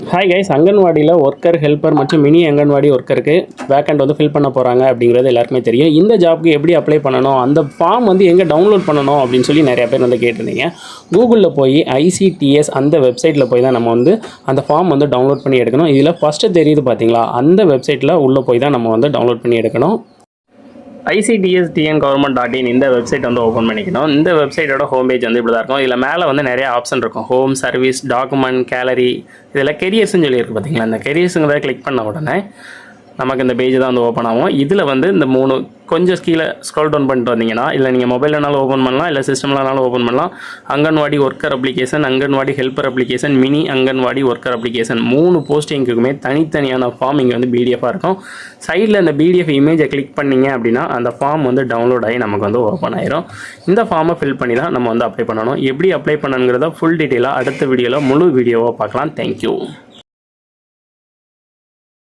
Hi guys, அங்கன்வாடியில் worker, helper மற்றும் mini anganwadi ஒர்க்கருக்கு vacant வந்து fill பண்ண போகிறாங்க அப்படிங்கிறது எல்லாருக்குமே தெரியும். இந்த ஜாப்க்கு எப்படி அப்ளை பண்ணணும், அந்த ஃபார்ம் வந்து எங்கே டவுன்லோட் பண்ணணும் அப்படின்னு சொல்லி நிறையா பேர் வந்து கேட்டிருந்தீங்க. கூகுளில் போய் ஐசிடிஎஸ் அந்த வெப்சைட்டில் போய் தான் நம்ம வந்து அந்த ஃபார்ம் வந்து டவுன்லோட் பண்ணி எடுக்கணும். இதில் ஃபஸ்ட்டு தெரியுது பார்த்தீங்களா, அந்த வெப்சைட்டில் உள்ளே போய் தான் நம்ம வந்து டவுன்லோட் பண்ணி எடுக்கணும். ICTS-TN-Government.in இந்த வெப்சைட் வந்து ஓப்பன் பண்ணிக்கணும். இந்த வெப்சைட்டோட ஹோம் பேஜ் வந்து இப்படி தான் இருக்கும். இதில் மேலே வந்து நிறைய ஆப்ஷன் இருக்கும். ஹோம், சர்வீஸ், டாக்குமெண்ட், கேலரி, இதில் கெரியர்ஸ்ன்னு சொல்லியிருக்கு பார்த்தீங்களா. இந்த கெரியர்ஸுங்கிறத கிளிக் பண்ண உடனே நமக்கு இந்த பேஜ் தான் வந்து ஓப்பன் ஆகும். இதில் வந்து இந்த 3 கொஞ்சம் கீழே ஸ்க்ரோல் டவுன் பண்ணிட்டு வந்தீங்கன்னா, இல்லை நீங்கள் மொபைல்னாலும் ஓப்பன் பண்ணலாம், இல்லை சிஸ்டம்லனாலும் ஓப்பன் பண்ணலாம். Anganwadi worker application, anganwadi helper application, mini anganwadi worker application 3 போஸ்டிங்குக்குமே தனித்தனியான ஃபார்ம் இங்கே வந்து பிடிஎஃபாக இருக்கும். சைடில் இந்த பிடிஎஃப் இமேஜை கிளிக் பண்ணிங்க அப்படின்னா அந்த ஃபார்ம் வந்து டவுன்லோட் ஆகி நமக்கு வந்து ஓப்பன் ஆயிரும். இந்த ஃபார்மை ஃபில் பண்ணி தான் நம்ம வந்து அப்ளை பண்ணணும். எப்படி அப்ளை பண்ணணுங்கிறத ஃபுல் டீட்டெயிலாக அடுத்த வீடியோவில் முழு வீடியோவாக பார்க்கலாம். தேங்க்யூ.